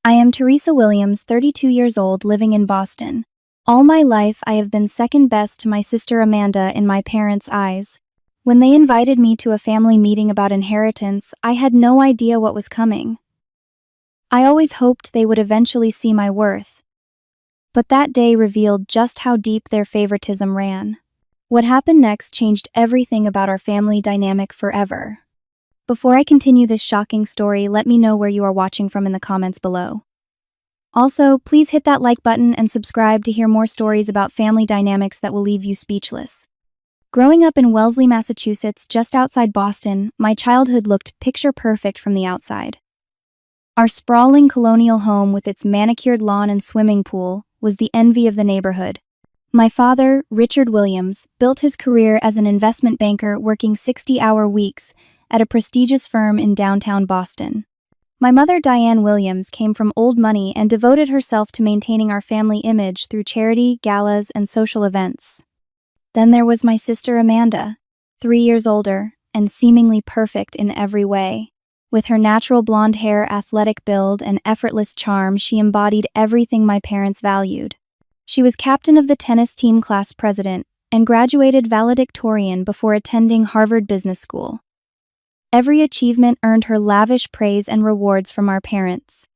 I am Teresa Williams, 32 years old, living in Boston. All my life, I have been second best to my sister Amanda in my parents' eyes. When they invited me to a family meeting about inheritance, I had no idea what was coming. I always hoped they would eventually see my worth. But that day revealed just how deep their favoritism ran. What happened next changed everything about our family dynamic forever. Before I continue this shocking story, let me know where you are watching from in the comments below. Also, please hit that like button and subscribe to hear more stories about family dynamics that will leave you speechless. Growing up in Wellesley, Massachusetts, just outside Boston, my childhood looked picture perfect from the outside. Our sprawling colonial home with its manicured lawn and swimming pool was the envy of the neighborhood. My father, Richard Williams, built his career as an investment banker working 60-hour weeks at a prestigious firm in downtown Boston. My mother, Diane Williams, came from old money and devoted herself to maintaining our family image through charity, galas, and social events. Then there was my sister Amanda, 3 years older and seemingly perfect in every way. With her natural blonde hair, athletic build, and effortless charm, she embodied everything my parents valued. She was captain of the tennis team, class president, and graduated valedictorian before attending Harvard Business School. Every achievement earned her lavish praise and rewards from our parents.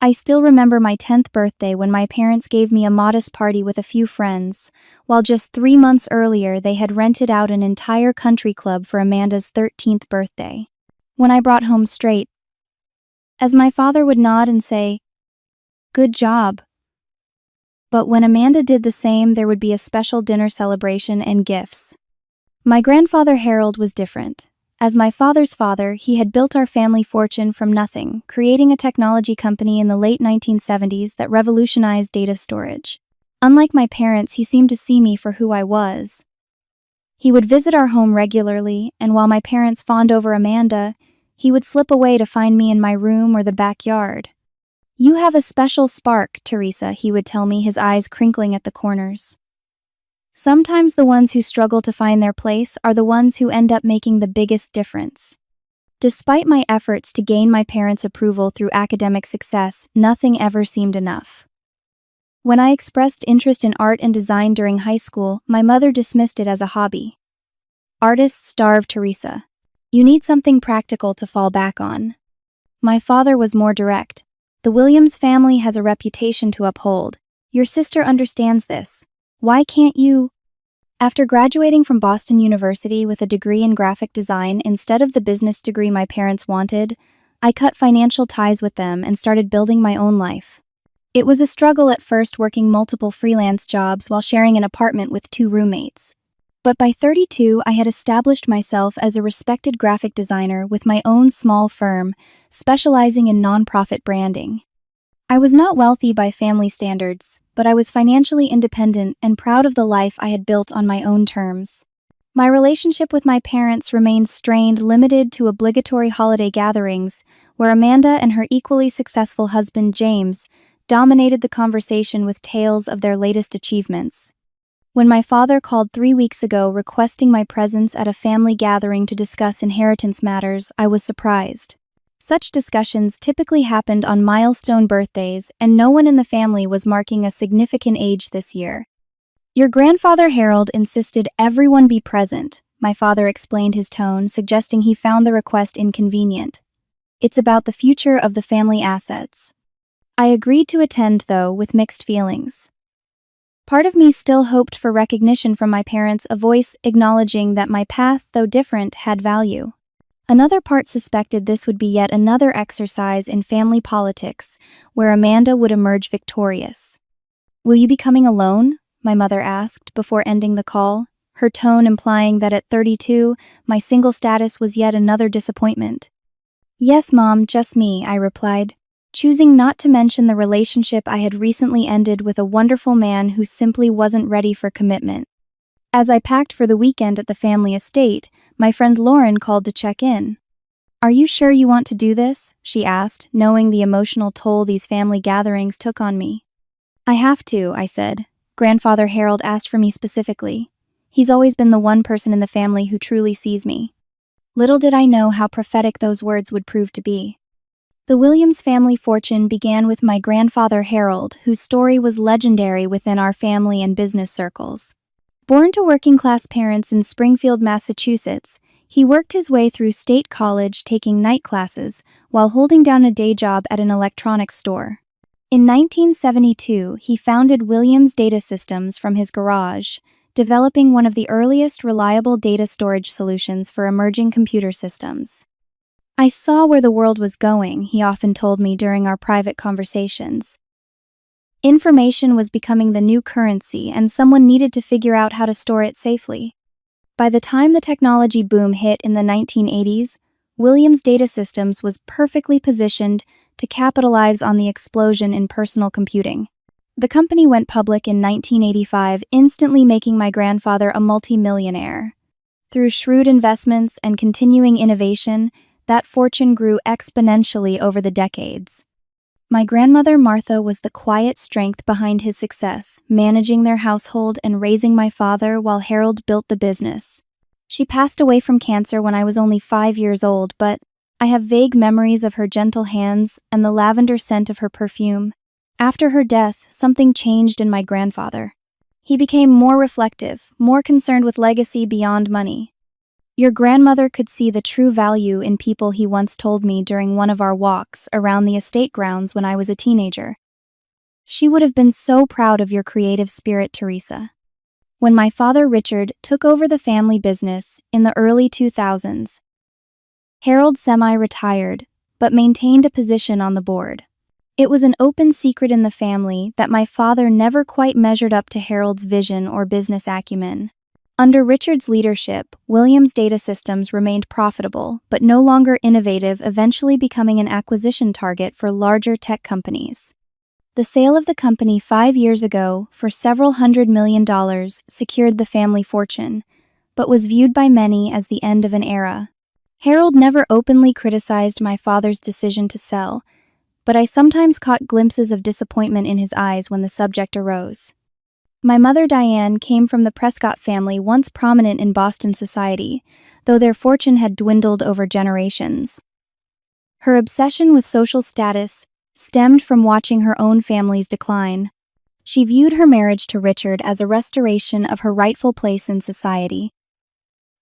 I still remember my 10th birthday when my parents gave me a modest party with a few friends, while just 3 months earlier they had rented out an entire country club for Amanda's 13th birthday. When I brought home straight, as my father would nod and say, "Good job." But when Amanda did the same, there would be a special dinner celebration and gifts. My grandfather Harold was different. As my father's father, he had built our family fortune from nothing, creating a technology company in the late 1970s that revolutionized data storage. Unlike my parents, he seemed to see me for who I was. He would visit our home regularly, and while my parents fawned over Amanda, he would slip away to find me in my room or the backyard. "You have a special spark, Teresa," he would tell me, his eyes crinkling at the corners. Sometimes the ones who struggle to find their place are the ones who end up making the biggest difference. Despite my efforts to gain my parents' approval through academic success, nothing ever seemed enough. When I expressed interest in art and design during high school, my mother dismissed it as a hobby. "Artists starve, Teresa. You need something practical to fall back on." My father was more direct. "The Williams family has a reputation to uphold. Your sister understands this. Why can't you?" After graduating from Boston University with a degree in graphic design instead of the business degree my parents wanted, I cut financial ties with them and started building my own life. It was a struggle at first, working multiple freelance jobs while sharing an apartment with 2 roommates. But by 32, I had established myself as a respected graphic designer with my own small firm, specializing in nonprofit branding. I was not wealthy by family standards, but I was financially independent and proud of the life I had built on my own terms. My relationship with my parents remained strained, limited to obligatory holiday gatherings, where Amanda and her equally successful husband, James, dominated the conversation with tales of their latest achievements. When my father called 3 weeks ago requesting my presence at a family gathering to discuss inheritance matters, I was surprised. Such discussions typically happened on milestone birthdays, and no one in the family was marking a significant age this year. "Your grandfather Harold insisted everyone be present," my father explained, his tone suggesting he found the request inconvenient. "It's about the future of the family assets." I agreed to attend, though, with mixed feelings. Part of me still hoped for recognition from my parents, a voice acknowledging that my path, though different, had value. Another part suspected this would be yet another exercise in family politics, where Amanda would emerge victorious. "Will you be coming alone?" my mother asked before ending the call, her tone implying that at 32, my single status was yet another disappointment. "Yes, Mom, just me," I replied, choosing not to mention the relationship I had recently ended with a wonderful man who simply wasn't ready for commitment. As I packed for the weekend at the family estate, my friend Lauren called to check in. "Are you sure you want to do this?" she asked, knowing the emotional toll these family gatherings took on me. "I have to," I said. "Grandfather Harold asked for me specifically. He's always been the one person in the family who truly sees me." Little did I know how prophetic those words would prove to be. The Williams family fortune began with my grandfather Harold, whose story was legendary within our family and business circles. Born to working-class parents in Springfield, Massachusetts, he worked his way through state college taking night classes while holding down a day job at an electronics store. In 1972, he founded Williams Data Systems from his garage, developing one of the earliest reliable data storage solutions for emerging computer systems. "I saw where the world was going," he often told me during our private conversations. Information was becoming the new currency, and someone needed to figure out how to store it safely. By the time the technology boom hit in the 1980s, Williams Data Systems was perfectly positioned to capitalize on the explosion in personal computing. The company went public in 1985, instantly making my grandfather a multi-millionaire. Through shrewd investments and continuing innovation, that fortune grew exponentially over the decades. My grandmother Martha was the quiet strength behind his success, managing their household and raising my father while Harold built the business. She passed away from cancer when I was only 5 years old, but I have vague memories of her gentle hands and the lavender scent of her perfume. After her death, something changed in my grandfather. He became more reflective, more concerned with legacy beyond money. "Your grandmother could see the true value in people," he once told me during one of our walks around the estate grounds when I was a teenager. "She would have been so proud of your creative spirit, Teresa." When my father Richard took over the family business in the early 2000s, Harold semi-retired, but maintained a position on the board. It was an open secret in the family that my father never quite measured up to Harold's vision or business acumen. Under Richard's leadership, Williams Data Systems remained profitable, but no longer innovative, eventually becoming an acquisition target for larger tech companies. The sale of the company 5 years ago for several $100 million secured the family fortune, but was viewed by many as the end of an era. Harold never openly criticized my father's decision to sell, but I sometimes caught glimpses of disappointment in his eyes when the subject arose. My mother Diane came from the Prescott family, once prominent in Boston society, though their fortune had dwindled over generations. Her obsession with social status stemmed from watching her own family's decline. She viewed her marriage to Richard as a restoration of her rightful place in society,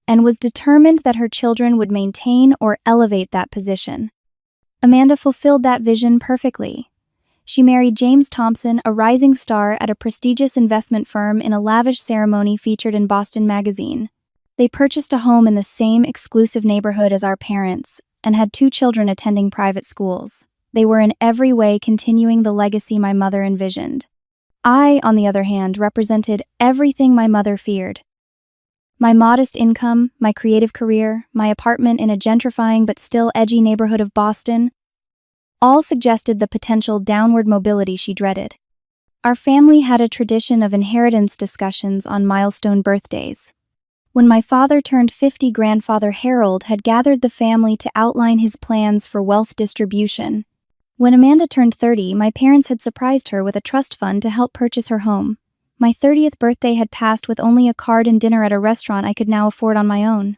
and was determined that her children would maintain or elevate that position. Amanda fulfilled that vision perfectly. She married James Thompson, a rising star at a prestigious investment firm, in a lavish ceremony featured in Boston Magazine. They purchased a home in the same exclusive neighborhood as our parents and had 2 children attending private schools. They were in every way continuing the legacy my mother envisioned. I, on the other hand, represented everything my mother feared. My modest income, my creative career, my apartment in a gentrifying but still edgy neighborhood of Boston, all suggested the potential downward mobility she dreaded. Our family had a tradition of inheritance discussions on milestone birthdays. When my father turned 50, grandfather Harold had gathered the family to outline his plans for wealth distribution. When Amanda turned 30, my parents had surprised her with a trust fund to help purchase her home. My 30th birthday had passed with only a card and dinner at a restaurant I could now afford on my own.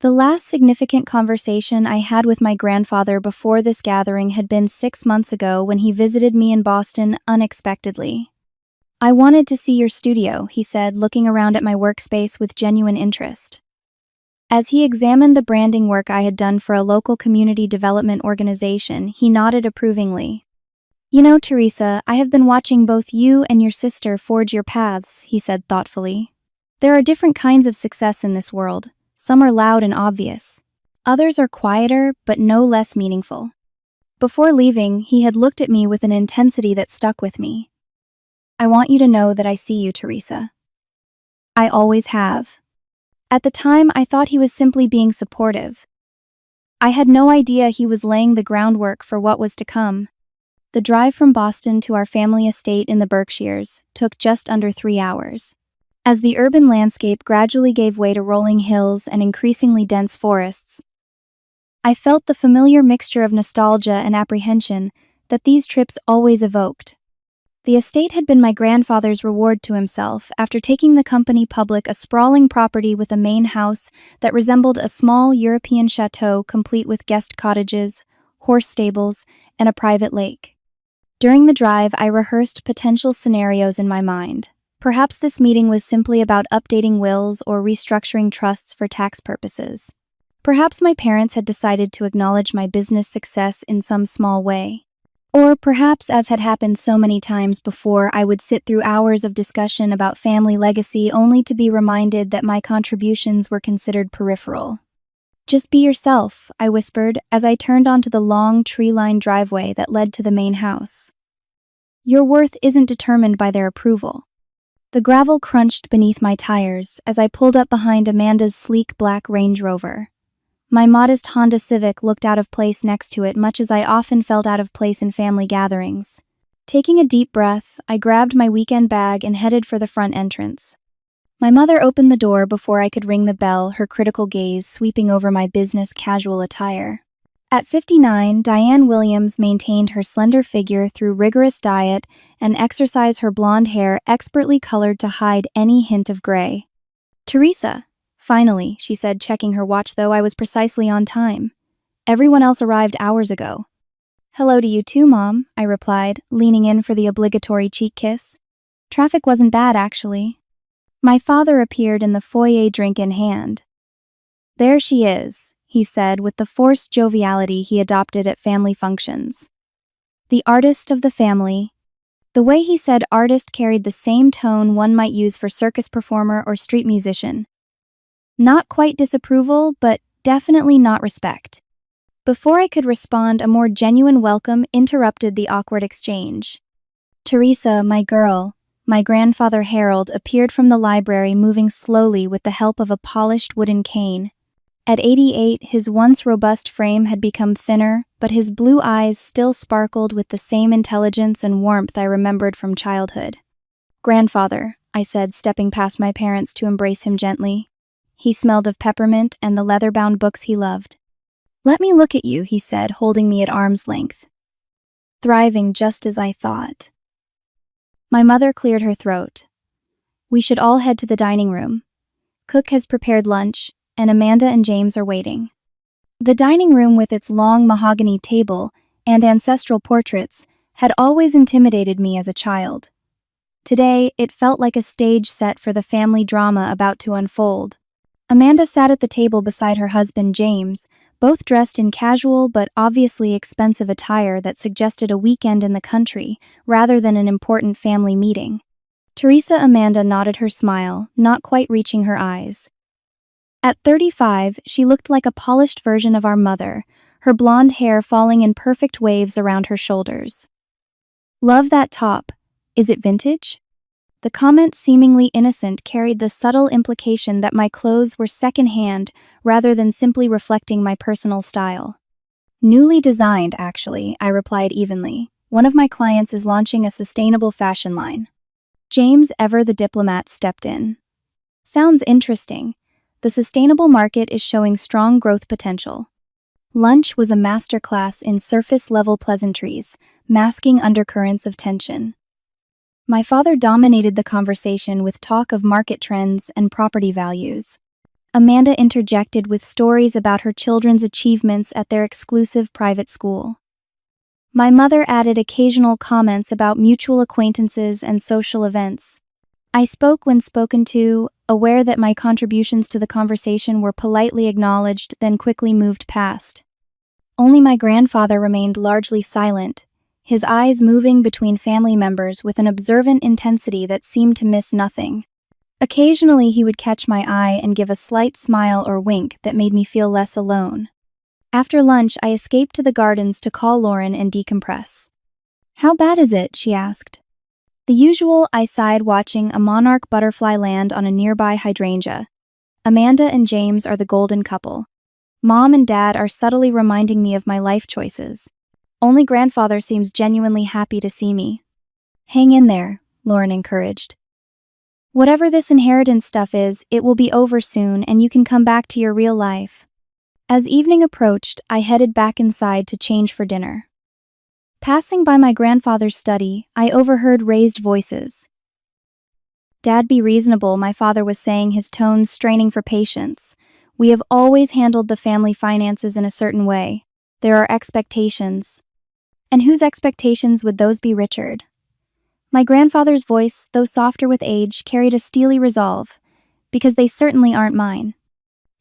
The last significant conversation I had with my grandfather before this gathering had been 6 months ago when he visited me in Boston unexpectedly. "I wanted to see your studio," he said, looking around at my workspace with genuine interest. As he examined the branding work I had done for a local community development organization, he nodded approvingly. "You know, Teresa, I have been watching both you and your sister forge your paths," he said thoughtfully. "There are different kinds of success in this world. Some are loud and obvious. Others are quieter, but no less meaningful." Before leaving, he had looked at me with an intensity that stuck with me. "I want you to know that I see you, Teresa. I always have." At the time, I thought he was simply being supportive. I had no idea he was laying the groundwork for what was to come. The drive from Boston to our family estate in the Berkshires took just under 3 hours. As the urban landscape gradually gave way to rolling hills and increasingly dense forests, I felt the familiar mixture of nostalgia and apprehension that these trips always evoked. The estate had been my grandfather's reward to himself after taking the company public, a sprawling property with a main house that resembled a small European chateau complete with guest cottages, horse stables, and a private lake. During the drive, I rehearsed potential scenarios in my mind. Perhaps this meeting was simply about updating wills or restructuring trusts for tax purposes. Perhaps my parents had decided to acknowledge my business success in some small way. Or perhaps, as had happened so many times before, I would sit through hours of discussion about family legacy only to be reminded that my contributions were considered peripheral. "Just be yourself," I whispered as I turned onto the long, tree-lined driveway that led to the main house. "Your worth isn't determined by their approval." The gravel crunched beneath my tires as I pulled up behind Amanda's sleek black Range Rover. My modest Honda Civic looked out of place next to it, much as I often felt out of place in family gatherings. Taking a deep breath, I grabbed my weekend bag and headed for the front entrance. My mother opened the door before I could ring the bell, her critical gaze sweeping over my business casual attire. At 59, Diane Williams maintained her slender figure through rigorous diet and exercise, her blonde hair expertly colored to hide any hint of gray. "Teresa." "Finally," she said, checking her watch, though I was precisely on time. "Everyone else arrived hours ago." "Hello to you too, Mom," I replied, leaning in for the obligatory cheek kiss. "Traffic wasn't bad, actually." My father appeared in the foyer, drink in hand. "There she is," he said with the forced joviality he adopted at family functions. "The artist of the family." The way he said artist carried the same tone one might use for circus performer or street musician. Not quite disapproval, but definitely not respect. Before I could respond, a more genuine welcome interrupted the awkward exchange. "Teresa, my girl." My grandfather Harold appeared from the library, moving slowly with the help of a polished wooden cane. At 88, his once robust frame had become thinner, but his blue eyes still sparkled with the same intelligence and warmth I remembered from childhood. "Grandfather," I said, stepping past my parents to embrace him gently. He smelled of peppermint and the leather-bound books he loved. "Let me look at you," he said, holding me at arm's length. "Thriving just as I thought." My mother cleared her throat. "We should all head to the dining room. Cook has prepared lunch, and Amanda and James are waiting." The dining room, with its long mahogany table and ancestral portraits, had always intimidated me as a child. Today, it felt like a stage set for the family drama about to unfold. Amanda sat at the table beside her husband, James, both dressed in casual but obviously expensive attire that suggested a weekend in the country rather than an important family meeting. Teresa Amanda nodded her smile, not quite reaching her eyes. At 35, she looked like a polished version of our mother, her blonde hair falling in perfect waves around her shoulders. "Love that top. Is it vintage?" The comment, seemingly innocent, carried the subtle implication that my clothes were secondhand rather than simply reflecting my personal style. "Newly designed, actually," I replied evenly. "One of my clients is launching a sustainable fashion line." James, ever the diplomat, stepped in. "Sounds interesting. The sustainable market is showing strong growth potential." Lunch was a masterclass in surface-level pleasantries, masking undercurrents of tension. My father dominated the conversation with talk of market trends and property values. Amanda interjected with stories about her children's achievements at their exclusive private school. My mother added occasional comments about mutual acquaintances and social events. I spoke when spoken to, aware that my contributions to the conversation were politely acknowledged, then quickly moved past. Only my grandfather remained largely silent, his eyes moving between family members with an observant intensity that seemed to miss nothing. Occasionally, he would catch my eye and give a slight smile or wink that made me feel less alone. After lunch, I escaped to the gardens to call Lauren and decompress. "How bad is it?" she asked. "The usual," I sighed, watching a monarch butterfly land on a nearby hydrangea. "Amanda and James are the golden couple. Mom and Dad are subtly reminding me of my life choices. Only grandfather seems genuinely happy to see me." "Hang in there," Lauren encouraged. "Whatever this inheritance stuff is, it will be over soon and you can come back to your real life." As evening approached, I headed back inside to change for dinner. Passing by my grandfather's study, I overheard raised voices. "Dad, be reasonable," my father was saying, his tones straining for patience. "We have always handled the family finances in a certain way. There are expectations. And whose expectations would those be, Richard? My grandfather's voice, though softer with age, carried a steely resolve, because they certainly aren't mine.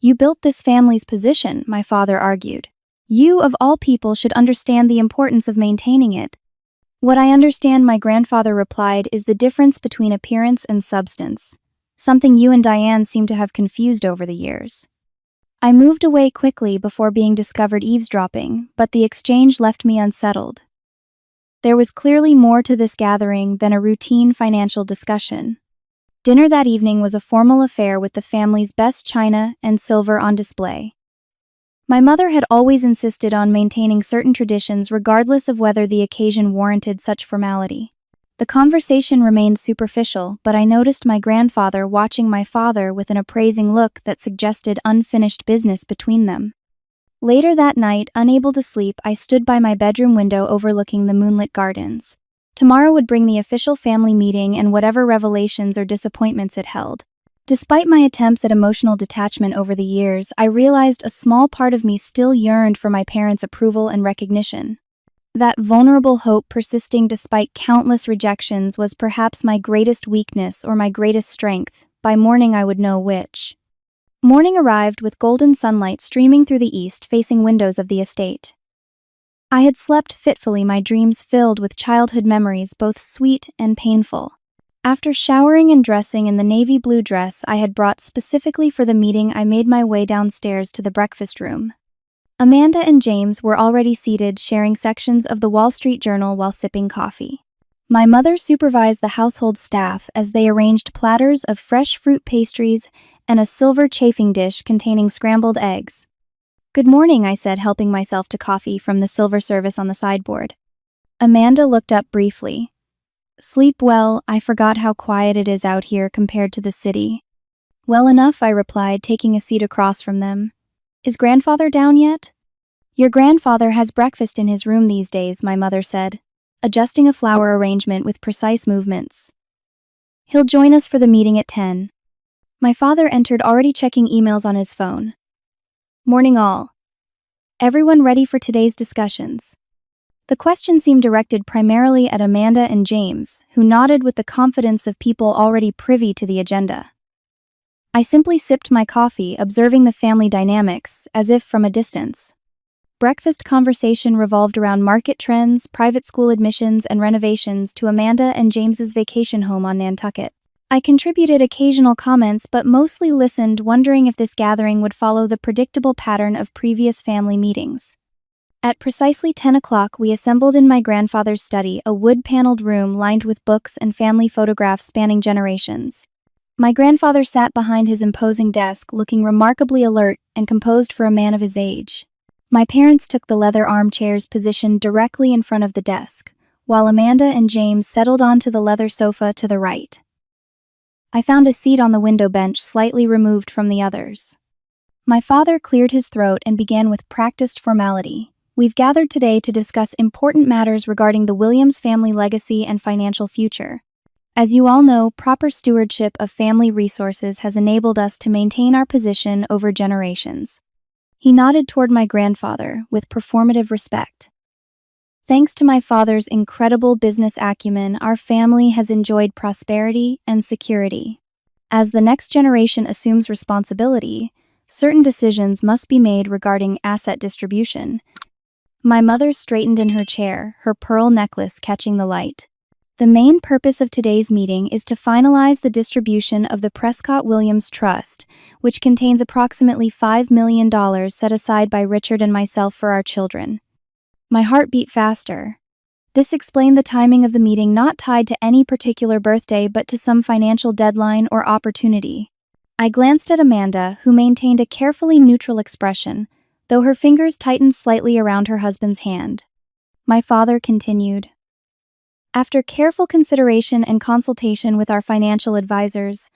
You built this family's position, my father argued. You, of all people, should understand the importance of maintaining it. What I understand, my grandfather replied, is the difference between appearance and substance, something you and Diane seem to have confused over the years. I moved away quickly before being discovered eavesdropping, but the exchange left me unsettled. There was clearly more to this gathering than a routine financial discussion. Dinner that evening was a formal affair with the family's best china and silver on display. My mother had always insisted on maintaining certain traditions regardless of whether the occasion warranted such formality. The conversation remained superficial, but I noticed my grandfather watching my father with an appraising look that suggested unfinished business between them. Later that night, unable to sleep, I stood by my bedroom window overlooking the moonlit gardens. Tomorrow would bring the official family meeting and whatever revelations or disappointments it held. Despite my attempts at emotional detachment over the years, I realized a small part of me still yearned for my parents' approval and recognition. That vulnerable hope persisting despite countless rejections was perhaps my greatest weakness or my greatest strength. By morning I would know which. Morning arrived with golden sunlight streaming through the east, facing windows of the estate. I had slept fitfully, my dreams filled with childhood memories, both sweet and painful. After showering and dressing in the navy blue dress I had brought specifically for the meeting, I made my way downstairs to the breakfast room. Amanda and James were already seated, sharing sections of the Wall Street Journal while sipping coffee. My mother supervised the household staff as they arranged platters of fresh fruit pastries and a silver chafing dish containing scrambled eggs. "Good morning," I said, helping myself to coffee from the silver service on the sideboard. Amanda looked up briefly. "Sleep well. I forgot how quiet it is out here compared to the city." "Well enough," I replied, taking a seat across from them. "Is grandfather down yet?" "Your grandfather has breakfast in his room these days," my mother said, adjusting a flower arrangement with precise movements. "He'll join us for the meeting at 10. My father entered, already checking emails on his phone. "Morning all. Everyone ready for today's discussions?" The question seemed directed primarily at Amanda and James, who nodded with the confidence of people already privy to the agenda. I simply sipped my coffee, observing the family dynamics, as if from a distance. Breakfast conversation revolved around market trends, private school admissions, and renovations to Amanda and James's vacation home on Nantucket. I contributed occasional comments but mostly listened, wondering if this gathering would follow the predictable pattern of previous family meetings. At precisely 10 o'clock, we assembled in my grandfather's study, a wood-paneled room lined with books and family photographs spanning generations. My grandfather sat behind his imposing desk, looking remarkably alert and composed for a man of his age. My parents took the leather armchairs positioned directly in front of the desk, while Amanda and James settled onto the leather sofa to the right. I found a seat on the window bench slightly removed from the others. My father cleared his throat and began with practiced formality. "We've gathered today to discuss important matters regarding the Williams family legacy and financial future. As you all know, proper stewardship of family resources has enabled us to maintain our position over generations." He nodded toward my grandfather with performative respect. "Thanks to my father's incredible business acumen, our family has enjoyed prosperity and security. As the next generation assumes responsibility, certain decisions must be made regarding asset distribution." My mother straightened in her chair, her pearl necklace catching the light. "The main purpose of today's meeting is to finalize the distribution of the Prescott-Williams Trust, which contains approximately $5 million set aside by Richard and myself for our children." My heart beat faster. This explained the timing of the meeting, not tied to any particular birthday but to some financial deadline or opportunity. I glanced at Amanda, who maintained a carefully neutral expression, though her fingers tightened slightly around her husband's hand. My father continued. "After careful consideration and consultation with our financial advisors,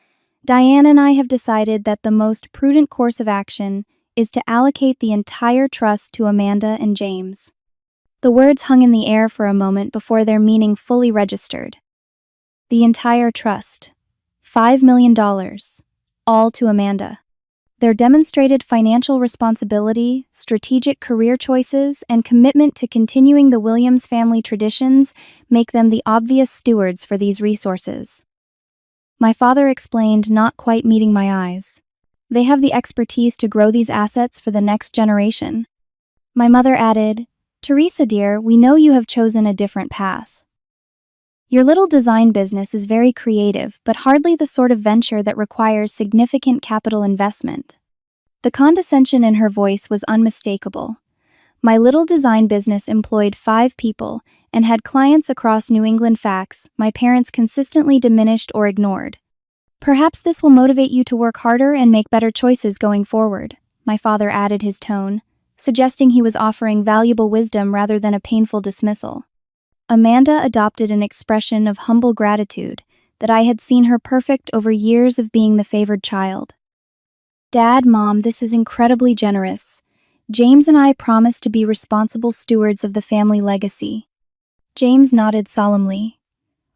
Diane and I have decided that the most prudent course of action is to allocate the entire trust to Amanda and James." The words hung in the air for a moment before their meaning fully registered. The entire trust. $5 million. All to Amanda. Their demonstrated financial responsibility, strategic career choices, and commitment to continuing the Williams family traditions make them the obvious stewards for these resources. My father explained, not quite meeting my eyes. They have the expertise to grow these assets for the next generation. My mother added, Teresa dear, we know you have chosen a different path. Your little design business is very creative, but hardly the sort of venture that requires significant capital investment. The condescension in her voice was unmistakable. My little design business employed 5 people and had clients across New England facts my parents consistently diminished or ignored. Perhaps this will motivate you to work harder and make better choices going forward, my father added his tone, suggesting he was offering valuable wisdom rather than a painful dismissal. Amanda adopted an expression of humble gratitude that I had seen her perfect over years of being the favored child. Dad, Mom, this is incredibly generous. James and I promise to be responsible stewards of the family legacy. James nodded solemnly.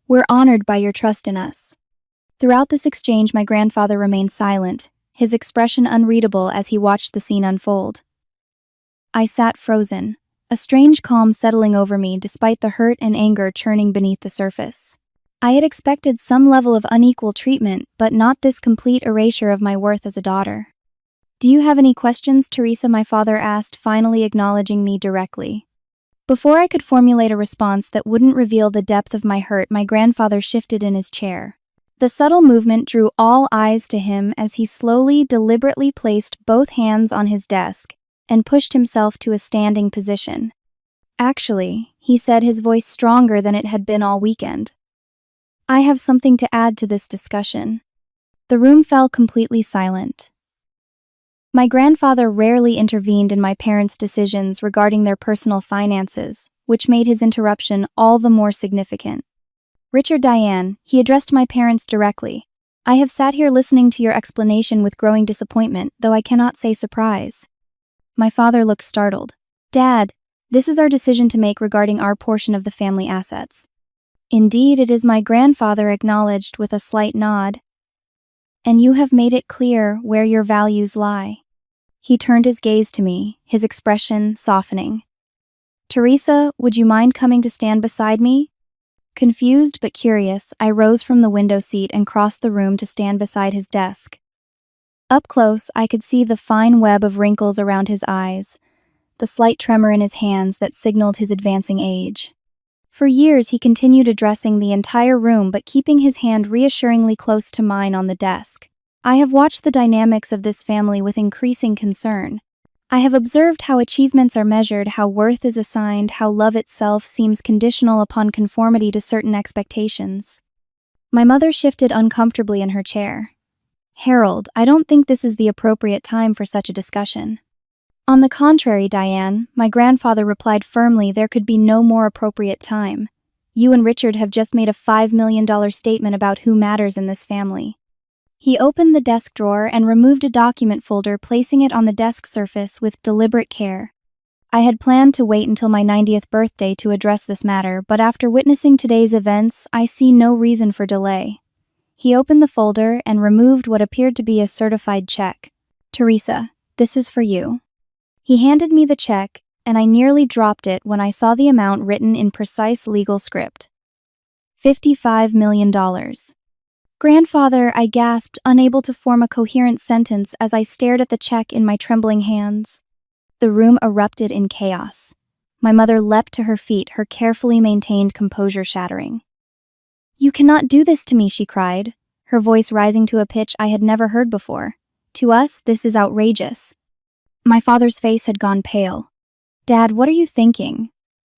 We're honored by your trust in us. Throughout this exchange, my grandfather remained silent, his expression unreadable as he watched the scene unfold. I sat frozen, a strange calm settling over me despite the hurt and anger churning beneath the surface. I had expected some level of unequal treatment, but not this complete erasure of my worth as a daughter. Do you have any questions, Teresa? My father asked, finally acknowledging me directly. Before I could formulate a response that wouldn't reveal the depth of my hurt, my grandfather shifted in his chair. The subtle movement drew all eyes to him as he slowly, deliberately placed both hands on his desk and pushed himself to a standing position. Actually, he said, his voice stronger than it had been all weekend, I have something to add to this discussion. The room fell completely silent. My grandfather rarely intervened in my parents' decisions regarding their personal finances, which made his interruption all the more significant. Richard, Diane, he addressed my parents directly. I have sat here listening to your explanation with growing disappointment, though I cannot say surprise. My father looked startled. Dad, this is our decision to make regarding our portion of the family assets. Indeed, it is, my grandfather acknowledged with a slight nod. And you have made it clear where your values lie. He turned his gaze to me, his expression softening. Teresa, would you mind coming to stand beside me? Confused but curious, I rose from the window seat and crossed the room to stand beside his desk. Up close, I could see the fine web of wrinkles around his eyes, the slight tremor in his hands that signaled his advancing age. For years, he continued addressing the entire room but keeping his hand reassuringly close to mine on the desk. I have watched the dynamics of this family with increasing concern. I have observed how achievements are measured, how worth is assigned, how love itself seems conditional upon conformity to certain expectations. My mother shifted uncomfortably in her chair. Harold, I don't think this is the appropriate time for such a discussion. On the contrary, Diane, my grandfather replied firmly, there could be no more appropriate time. You and Richard have just made a $5 million statement about who matters in this family. He opened the desk drawer and removed a document folder, placing it on the desk surface with deliberate care. I had planned to wait until my 90th birthday to address this matter, but after witnessing today's events, I see no reason for delay. He opened the folder and removed what appeared to be a certified check. Teresa, this is for you. He handed me the check, and I nearly dropped it when I saw the amount written in precise legal script. $55 million. Grandfather, I gasped, unable to form a coherent sentence as I stared at the check in my trembling hands. The room erupted in chaos. My mother leapt to her feet, her carefully maintained composure shattering. You cannot do this to me, she cried, her voice rising to a pitch I had never heard before. To us, this is outrageous. My father's face had gone pale. Dad, what are you thinking?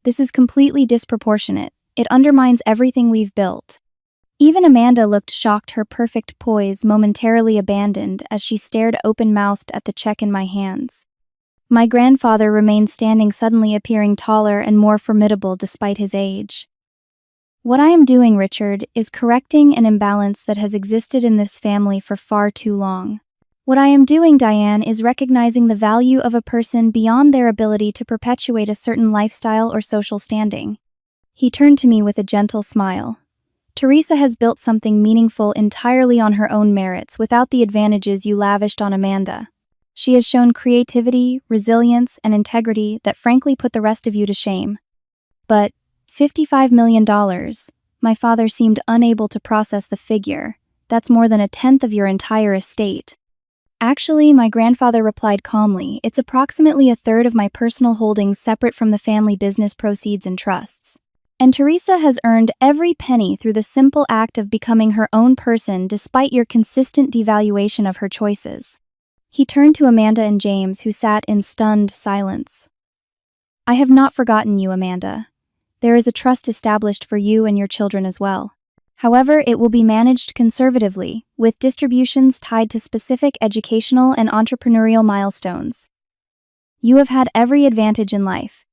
This is completely disproportionate. It undermines everything we've built. Even Amanda looked shocked, her perfect poise momentarily abandoned as she stared open-mouthed at the check in my hands. My grandfather remained standing, suddenly appearing taller and more formidable despite his age. What I am doing, Richard, is correcting an imbalance that has existed in this family for far too long. What I am doing, Diane, is recognizing the value of a person beyond their ability to perpetuate a certain lifestyle or social standing. He turned to me with a gentle smile. Teresa has built something meaningful entirely on her own merits, without the advantages you lavished on Amanda. She has shown creativity, resilience, and integrity that frankly put the rest of you to shame. But $55 million, my father seemed unable to process the figure. That's more than a tenth of your entire estate. Actually, my grandfather replied calmly, it's approximately a third of my personal holdings separate from the family business proceeds and trusts. And Teresa has earned every penny through the simple act of becoming her own person despite your consistent devaluation of her choices. He turned to Amanda and James, who sat in stunned silence. I have not forgotten you, Amanda. There is a trust established for you and your children as well. However, it will be managed conservatively, with distributions tied to specific educational and entrepreneurial milestones. You have had every advantage in life.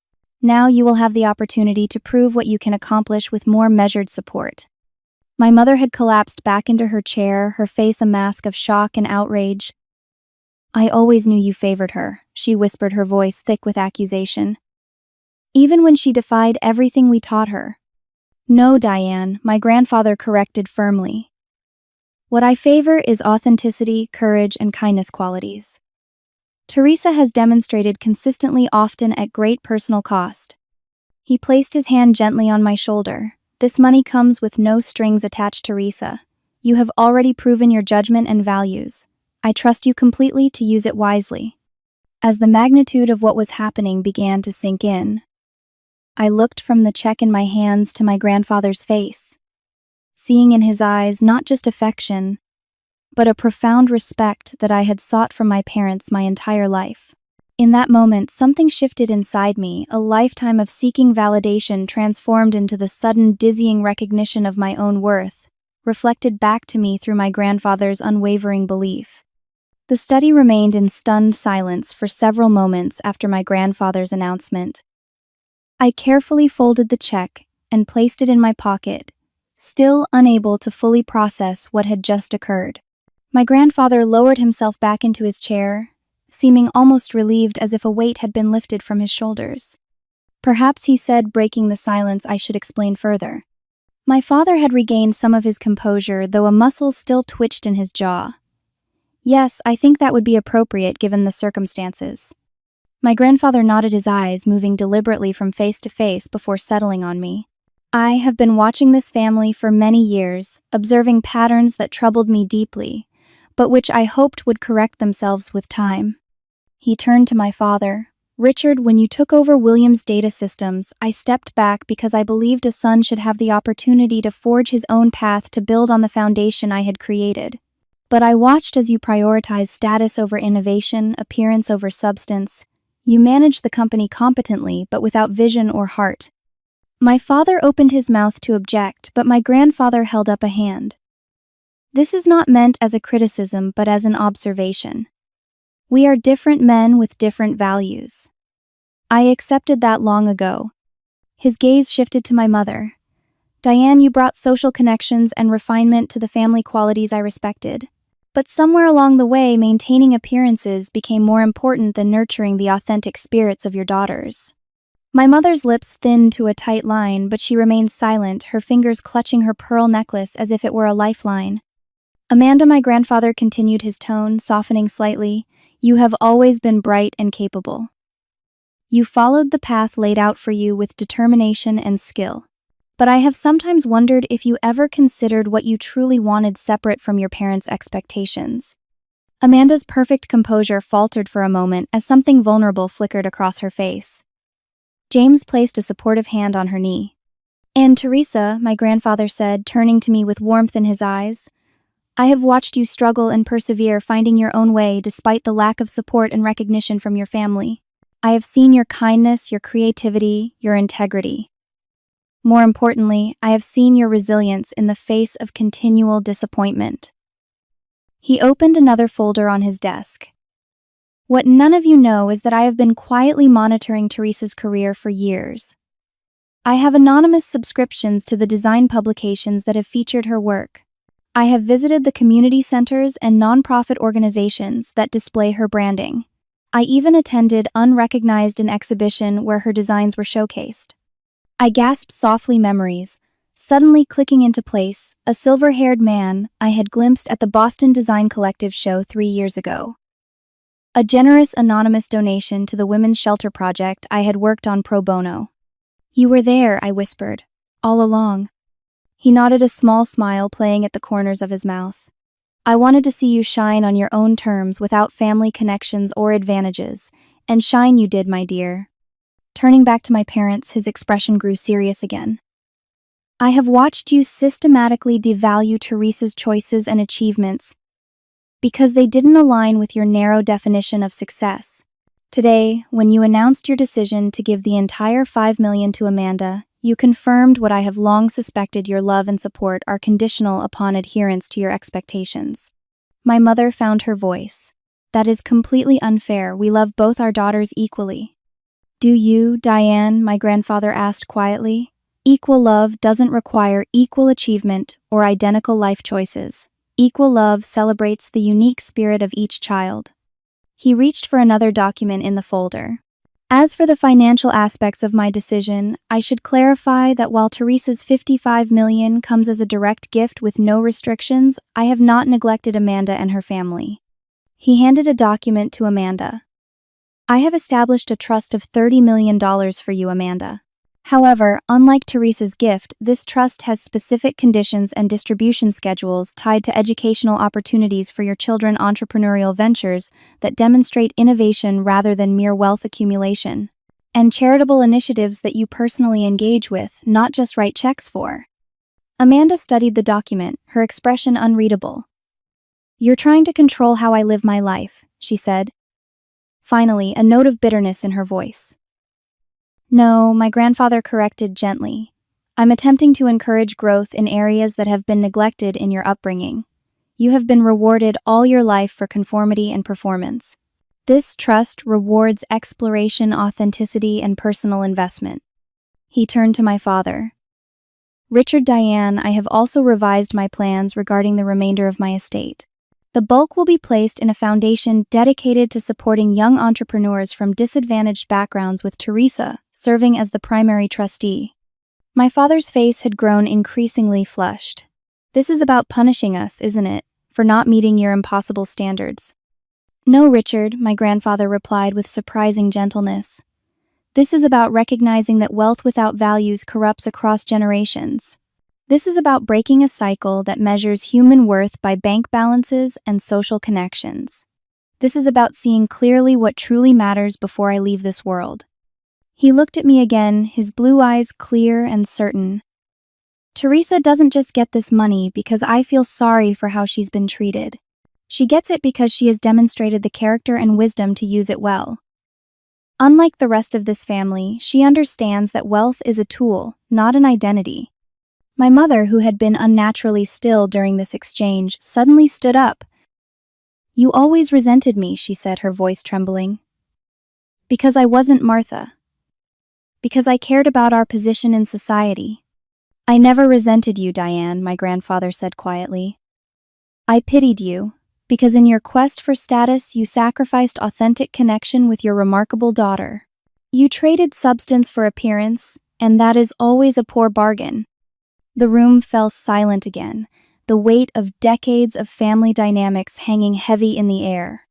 Now you will have the opportunity to prove what you can accomplish with more measured support. My mother had collapsed back into her chair, her face a mask of shock and outrage. I always knew you favored her, she whispered, her voice thick with accusation. Even when she defied everything we taught her. No, Diane, my grandfather corrected firmly. What I favor is authenticity, courage, and kindness qualities. Teresa has demonstrated consistently, often at great personal cost. He placed his hand gently on my shoulder. This money comes with no strings attached, Teresa. You have already proven your judgment and values. I trust you completely to use it wisely. As the magnitude of what was happening began to sink in, I looked from the check in my hands to my grandfather's face, seeing in his eyes not just affection, but a profound respect that I had sought from my parents my entire life. In that moment, something shifted inside me, a lifetime of seeking validation transformed into the sudden, dizzying recognition of my own worth, reflected back to me through my grandfather's unwavering belief. The study remained in stunned silence for several moments after my grandfather's announcement. I carefully folded the check and placed it in my pocket, still unable to fully process what had just occurred. My grandfather lowered himself back into his chair, seeming almost relieved, as if a weight had been lifted from his shoulders. Perhaps, he said, breaking the silence, I should explain further. My father had regained some of his composure, though a muscle still twitched in his jaw. Yes, I think that would be appropriate given the circumstances. My grandfather nodded, his eyes moving deliberately from face to face before settling on me. I have been watching this family for many years, observing patterns that troubled me deeply, but which I hoped would correct themselves with time. He turned to my father. Richard, when you took over Williams' data systems, I stepped back because I believed a son should have the opportunity to forge his own path to build on the foundation I had created. But I watched as you prioritized status over innovation, appearance over substance. You managed the company competently, but without vision or heart. My father opened his mouth to object, but my grandfather held up a hand. This is not meant as a criticism, but as an observation. We are different men with different values. I accepted that long ago. His gaze shifted to my mother. Diane, you brought social connections and refinement to the family, qualities I respected. But somewhere along the way, maintaining appearances became more important than nurturing the authentic spirits of your daughters. My mother's lips thinned to a tight line, but she remained silent, her fingers clutching her pearl necklace as if it were a lifeline. Amanda, my grandfather continued, his tone softening slightly, you have always been bright and capable. You followed the path laid out for you with determination and skill. But I have sometimes wondered if you ever considered what you truly wanted separate from your parents' expectations. Amanda's perfect composure faltered for a moment as something vulnerable flickered across her face. James placed a supportive hand on her knee. And Teresa, my grandfather said, turning to me with warmth in his eyes, I have watched you struggle and persevere, finding your own way despite the lack of support and recognition from your family. I have seen your kindness, your creativity, your integrity. More importantly, I have seen your resilience in the face of continual disappointment. He opened another folder on his desk. What none of you know is that I have been quietly monitoring Teresa's career for years. I have anonymous subscriptions to the design publications that have featured her work. I have visited the community centers and nonprofit organizations that display her branding. I even attended unrecognized an exhibition where her designs were showcased. I gasped softly, memories suddenly clicking into place, a silver-haired man I had glimpsed at the Boston Design Collective show 3 years ago. A generous anonymous donation to the Women's Shelter Project I had worked on pro bono. You were there, I whispered, all along. He nodded, a small smile playing at the corners of his mouth. I wanted to see you shine on your own terms without family connections or advantages, and shine you did, my dear. Turning back to my parents, his expression grew serious again. I have watched you systematically devalue Teresa's choices and achievements because they didn't align with your narrow definition of success. Today, when you announced your decision to give the entire $5 million to Amanda, you confirmed what I have long suspected: your love and support are conditional upon adherence to your expectations. My mother found her voice. That is completely unfair. We love both our daughters equally. Do you, Diane? My grandfather asked quietly. Equal love doesn't require equal achievement or identical life choices. Equal love celebrates the unique spirit of each child. He reached for another document in the folder. As for the financial aspects of my decision, I should clarify that while Teresa's $55 million comes as a direct gift with no restrictions, I have not neglected Amanda and her family. He handed a document to Amanda. I have established a trust of $30 million for you, Amanda. However, unlike Teresa's gift, this trust has specific conditions and distribution schedules tied to educational opportunities for your children's entrepreneurial ventures that demonstrate innovation rather than mere wealth accumulation, and charitable initiatives that you personally engage with, not just write checks for. Amanda studied the document, her expression unreadable. You're trying to control how I live my life, she said. Finally, a note of bitterness in her voice. No, my grandfather corrected gently. I'm attempting to encourage growth in areas that have been neglected in your upbringing. You have been rewarded all your life for conformity and performance. This trust rewards exploration, authenticity, and personal investment. He turned to my father. Richard, Diane, I have also revised my plans regarding the remainder of my estate. The bulk will be placed in a foundation dedicated to supporting young entrepreneurs from disadvantaged backgrounds, with Teresa serving as the primary trustee. My father's face had grown increasingly flushed. This is about punishing us, isn't it, for not meeting your impossible standards? No, Richard, my grandfather replied with surprising gentleness. This is about recognizing that wealth without values corrupts across generations. This is about breaking a cycle that measures human worth by bank balances and social connections. This is about seeing clearly what truly matters before I leave this world. He looked at me again, his blue eyes clear and certain. Teresa doesn't just get this money because I feel sorry for how she's been treated. She gets it because she has demonstrated the character and wisdom to use it well. Unlike the rest of this family, she understands that wealth is a tool, not an identity. My mother, who had been unnaturally still during this exchange, suddenly stood up. You always resented me, she said, her voice trembling. Because I wasn't Martha. Because I cared about our position in society. I never resented you, Diane, my grandfather said quietly. I pitied you, because in your quest for status you sacrificed authentic connection with your remarkable daughter. You traded substance for appearance, and that is always a poor bargain. The room fell silent again, the weight of decades of family dynamics hanging heavy in the air.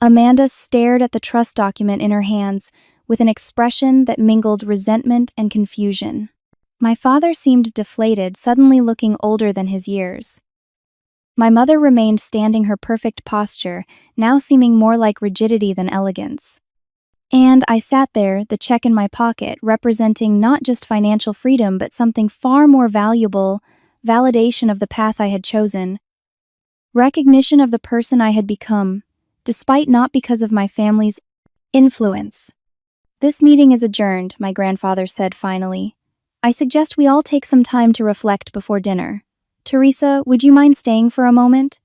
Amanda stared at the trust document in her hands with an expression that mingled resentment and confusion. My father seemed deflated, suddenly looking older than his years. My mother remained standing, her perfect posture, now seeming more like rigidity than elegance. And I sat there, the check in my pocket, representing not just financial freedom but something far more valuable: validation of the path I had chosen, recognition of the person I had become, despite not because of my family's influence. This meeting is adjourned, my grandfather said finally. I suggest we all take some time to reflect before dinner. Teresa, would you mind staying for a moment?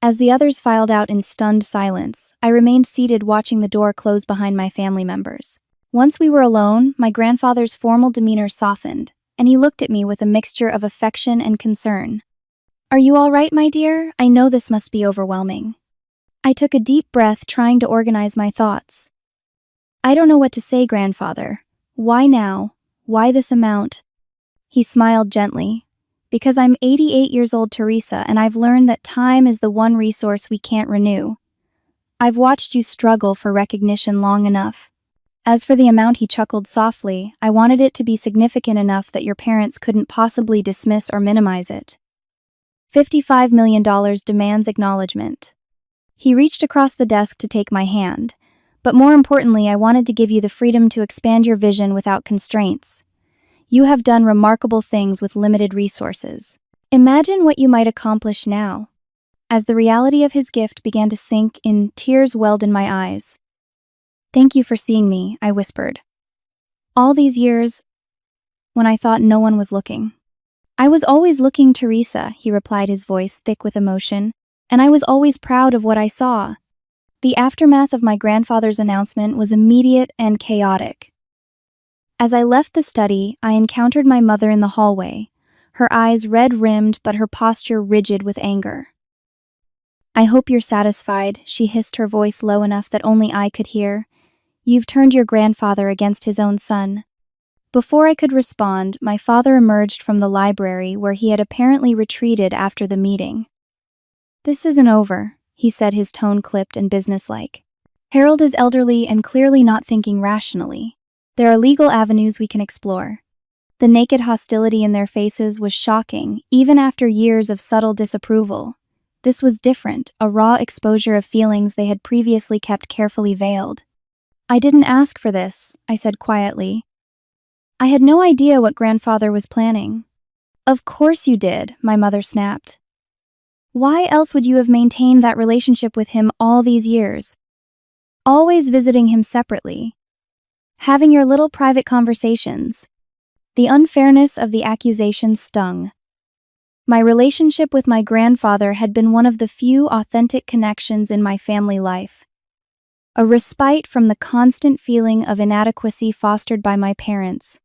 As the others filed out in stunned silence, I remained seated watching the door close behind my family members. Once we were alone, my grandfather's formal demeanor softened, and he looked at me with a mixture of affection and concern. Are you all right, my dear? I know this must be overwhelming. I took a deep breath, trying to organize my thoughts. I don't know what to say, grandfather. Why now? Why this amount? He smiled gently. Because I'm 88 years old, Teresa, and I've learned that time is the one resource we can't renew. I've watched you struggle for recognition long enough. As for the amount, he chuckled softly, I wanted it to be significant enough that your parents couldn't possibly dismiss or minimize it. $55 million demands acknowledgement. He reached across the desk to take my hand, but more importantly, I wanted to give you the freedom to expand your vision without constraints. You have done remarkable things with limited resources. Imagine what you might accomplish now. As the reality of his gift began to sink in, tears welled in my eyes. Thank you for seeing me, I whispered. All these years, when I thought no one was looking. I was always looking, Teresa, he replied, his voice thick with emotion, and I was always proud of what I saw. The aftermath of my grandfather's announcement was immediate and chaotic. As I left the study, I encountered my mother in the hallway, her eyes red-rimmed but her posture rigid with anger. I hope you're satisfied, she hissed, her voice low enough that only I could hear. You've turned your grandfather against his own son. Before I could respond, my father emerged from the library where he had apparently retreated after the meeting. This isn't over, he said, his tone clipped and businesslike. Harold is elderly and clearly not thinking rationally. There are legal avenues we can explore. The naked hostility in their faces was shocking, even after years of subtle disapproval. This was different, a raw exposure of feelings they had previously kept carefully veiled. I didn't ask for this, I said quietly. I had no idea what grandfather was planning. Of course you did, my mother snapped. Why else would you have maintained that relationship with him all these years? Always visiting him separately. Having your little private conversations. The unfairness of the accusation stung. My relationship with my grandfather had been one of the few authentic connections in my family life. A respite from the constant feeling of inadequacy fostered by my parents.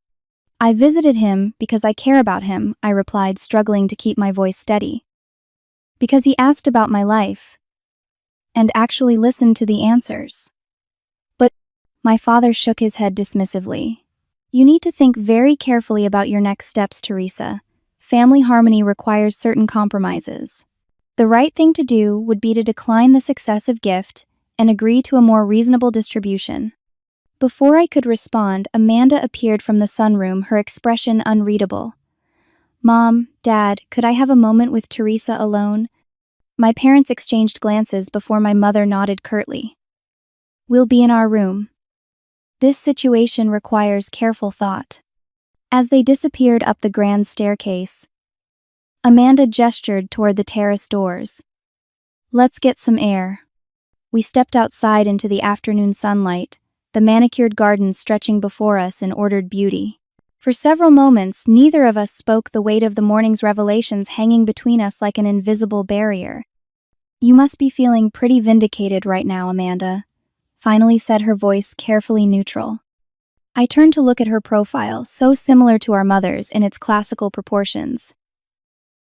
I visited him because I care about him, I replied, struggling to keep my voice steady. Because he asked about my life. And actually listened to the answers. But my father shook his head dismissively. You need to think very carefully about your next steps, Teresa. Family harmony requires certain compromises. The right thing to do would be to decline the successive gift and agree to a more reasonable distribution. Before I could respond, Amanda appeared from the sunroom, her expression unreadable. Mom, Dad, could I have a moment with Teresa alone? My parents exchanged glances before my mother nodded curtly. We'll be in our room. This situation requires careful thought. As they disappeared up the grand staircase, Amanda gestured toward the terrace doors. Let's get some air. We stepped outside into the afternoon sunlight, the manicured gardens stretching before us in ordered beauty. For several moments, neither of us spoke, the weight of the morning's revelations hanging between us like an invisible barrier. You must be feeling pretty vindicated right now, Amanda, finally said, her voice carefully neutral. I turned to look at her profile, so similar to our mother's in its classical proportions.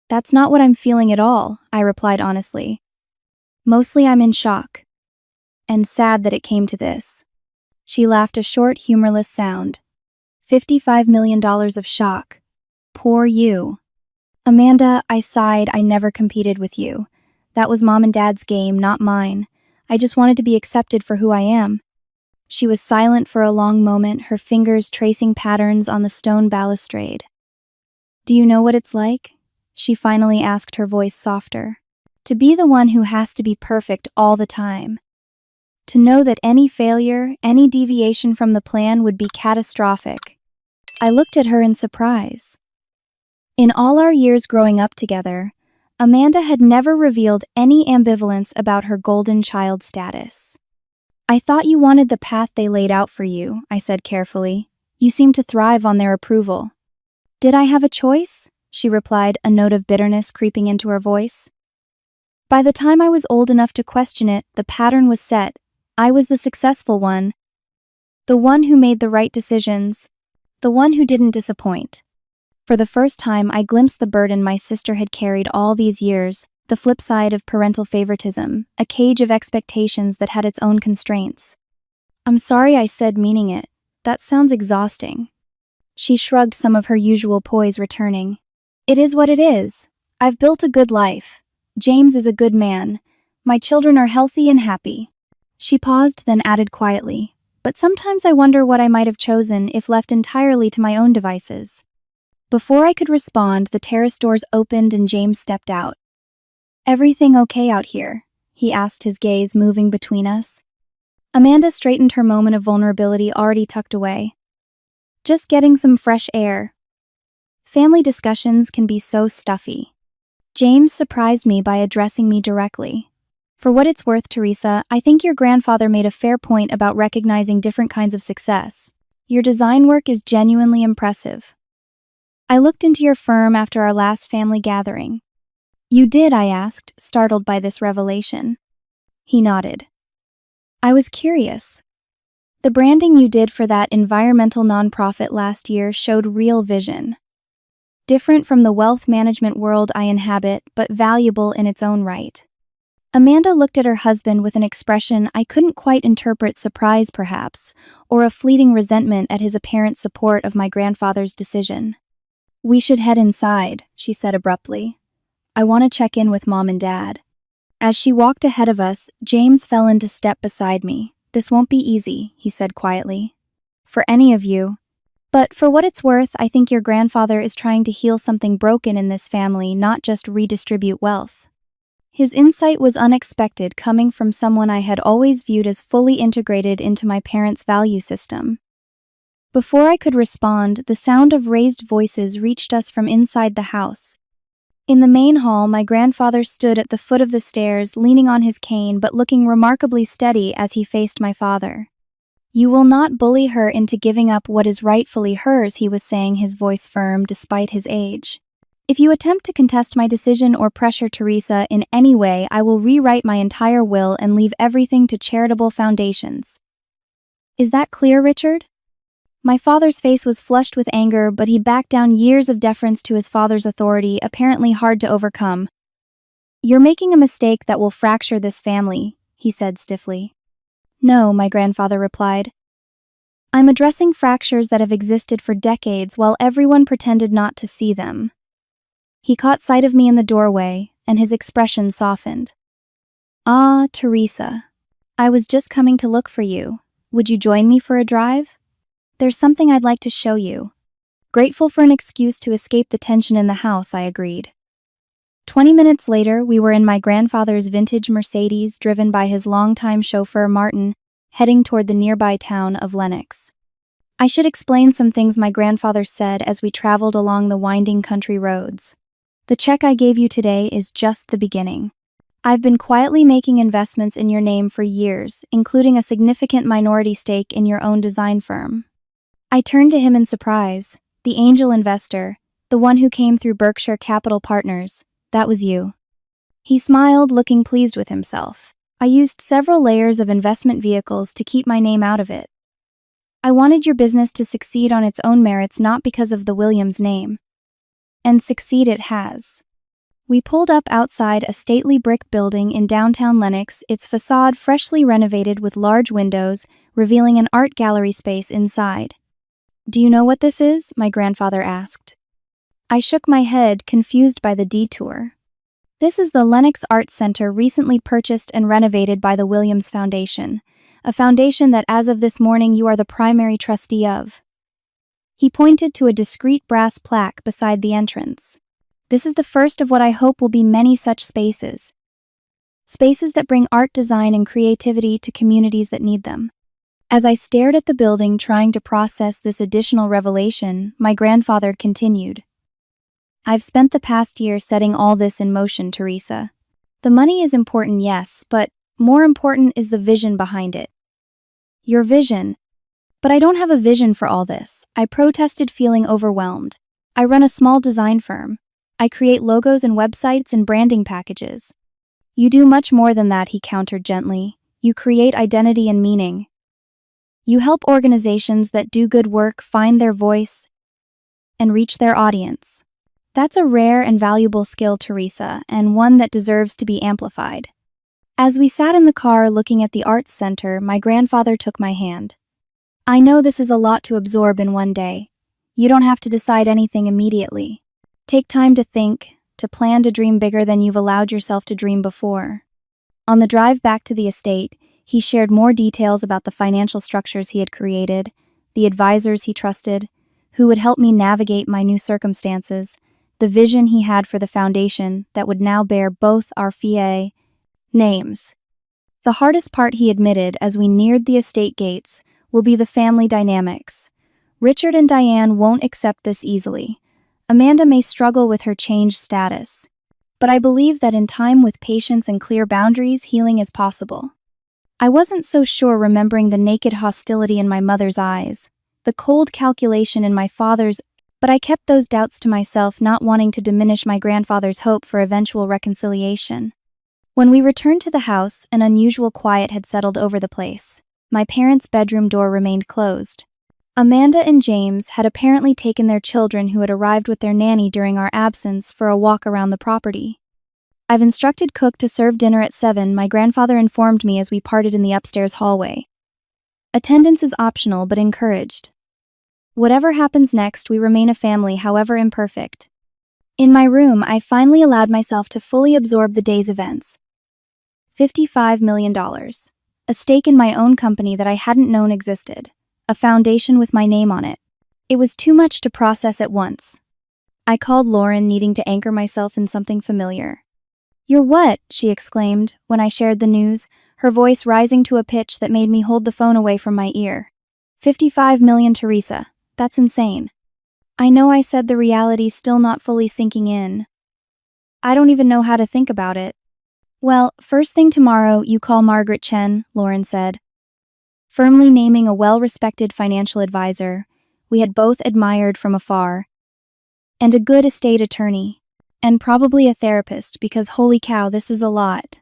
That's not what I'm feeling at all, I replied honestly. Mostly I'm in shock. And sad that it came to this. She laughed, a short, humorless sound. $55 million of shock. Poor you. Amanda, I sighed, I never competed with you. That was Mom and Dad's game, not mine. I just wanted to be accepted for who I am. She was silent for a long moment, her fingers tracing patterns on the stone balustrade. Do you know what it's like? She finally asked, her voice softer. To be the one who has to be perfect all the time. To know that any failure, any deviation from the plan would be catastrophic. I looked at her in surprise. In all our years growing up together, Amanda had never revealed any ambivalence about her golden child status. I thought you wanted the path they laid out for you, I said carefully. You seemed to thrive on their approval. Did I have a choice? She replied, a note of bitterness creeping into her voice. By the time I was old enough to question it, the pattern was set. I was the successful one. The one who made the right decisions. The one who didn't disappoint. For the first time, I glimpsed the burden my sister had carried all these years, the flip side of parental favoritism, a cage of expectations that had its own constraints. I'm sorry, I said, meaning it. That sounds exhausting. She shrugged, some of her usual poise returning. It is what it is. I've built a good life. James is a good man. My children are healthy and happy. She paused, then added quietly, "But sometimes I wonder what I might have chosen if left entirely to my own devices." Before I could respond, the terrace doors opened and James stepped out. "Everything okay out here?" he asked, his gaze moving between us. Amanda straightened her moment of vulnerability already tucked away. "Just getting some fresh air." Family discussions can be so stuffy. James surprised me by addressing me directly. "For what it's worth, Teresa, I think your grandfather made a fair point about recognizing different kinds of success. Your design work is genuinely impressive. I looked into your firm after our last family gathering." "You did?" I asked, startled by this revelation. He nodded. "I was curious. The branding you did for that environmental nonprofit last year showed real vision. Different from the wealth management world I inhabit, but valuable in its own right." Amanda looked at her husband with an expression I couldn't quite interpret: surprise perhaps, or a fleeting resentment at his apparent support of my grandfather's decision. "We should head inside," she said abruptly. "I want to check in with Mom and Dad." As she walked ahead of us, James fell into step beside me. "This won't be easy," he said quietly. "For any of you. But for what it's worth, I think your grandfather is trying to heal something broken in this family, not just redistribute wealth." His insight was unexpected, coming from someone I had always viewed as fully integrated into my parents' value system. Before I could respond, the sound of raised voices reached us from inside the house. In the main hall, my grandfather stood at the foot of the stairs, leaning on his cane but looking remarkably steady as he faced my father. "You will not bully her into giving up what is rightfully hers," he was saying, his voice firm despite his age. "If you attempt to contest my decision or pressure Teresa in any way, I will rewrite my entire will and leave everything to charitable foundations. Is that clear, Richard?" My father's face was flushed with anger, but he backed down, years of deference to his father's authority, apparently hard to overcome. "You're making a mistake that will fracture this family," he said stiffly. "No," my grandfather replied. "I'm addressing fractures that have existed for decades while everyone pretended not to see them." He caught sight of me in the doorway, and his expression softened. "Ah, Teresa. I was just coming to look for you. Would you join me for a drive? There's something I'd like to show you." Grateful for an excuse to escape the tension in the house, I agreed. 20 minutes later, we were in my grandfather's vintage Mercedes, driven by his longtime chauffeur, Martin, heading toward the nearby town of Lenox. I should explain some things my grandfather said as we traveled along the winding country roads. "The check I gave you today is just the beginning. I've been quietly making investments in your name for years, including a significant minority stake in your own design firm." I turned to him in surprise. "The angel investor, the one who came through Berkshire Capital Partners, that was you." He smiled, looking pleased with himself. "I used several layers of investment vehicles to keep my name out of it. I wanted your business to succeed on its own merits, not because of the Williams name. And succeed it has." We pulled up outside a stately brick building in downtown Lenox, its facade freshly renovated with large windows, revealing an art gallery space inside. "Do you know what this is?" my grandfather asked. I shook my head, confused by the detour. "This is the Lenox Art Center, recently purchased and renovated by the Williams Foundation, a foundation that as of this morning you are the primary trustee of." He pointed to a discreet brass plaque beside the entrance. "This is the first of what I hope will be many such spaces. Spaces that bring art, design, and creativity to communities that need them." As I stared at the building, trying to process this additional revelation, my grandfather continued. "I've spent the past year setting all this in motion, Teresa. The money is important, yes, but more important is the vision behind it. Your vision. But I don't have a vision for all this," I protested, feeling overwhelmed. "I run a small design firm. I create logos and websites and branding packages." "You do much more than that," he countered gently. "You create identity and meaning. You help organizations that do good work find their voice and reach their audience. That's a rare and valuable skill, Teresa, and one that deserves to be amplified." As we sat in the car looking at the arts center, my grandfather took my hand. "I know this is a lot to absorb in one day. You don't have to decide anything immediately. Take time to think, to plan, to dream bigger than you've allowed yourself to dream before." On the drive back to the estate, He shared more details about the financial structures he had created, the advisors he trusted, who would help me navigate my new circumstances, the vision he had for the foundation that would now bear both our FIA names. The hardest part, he admitted as we neared the estate gates, will be the family dynamics. Richard and Diane won't accept this easily. Amanda may struggle with her changed status. But I believe that in time, with patience and clear boundaries, healing is possible. I wasn't so sure, remembering the naked hostility in my mother's eyes, the cold calculation in my father's, but I kept those doubts to myself, not wanting to diminish my grandfather's hope for eventual reconciliation. When we returned to the house, an unusual quiet had settled over the place. My parents' bedroom door remained closed. Amanda and James had apparently taken their children, who had arrived with their nanny during our absence, for a walk around the property. "I've instructed cook to serve dinner at 7, my grandfather informed me as we parted in the upstairs hallway. "Attendance is optional but encouraged. Whatever happens next, we remain a family, however imperfect." In my room, I finally allowed myself to fully absorb the day's events. $55 million. A stake in my own company that I hadn't known existed. A foundation with my name on it. It was too much to process at once. I called Lauren, needing to anchor myself in something familiar. "You're what?" she exclaimed when I shared the news, her voice rising to a pitch that made me hold the phone away from my ear. 55 million, Teresa. That's insane. I know, I said, the reality still not fully sinking in. I don't even know how to think about it. "Well, first thing tomorrow, you call Margaret Chen," Lauren said, firmly naming a well-respected financial advisor we had both admired from afar, and a good estate attorney, and probably a therapist, because holy cow, this is a lot.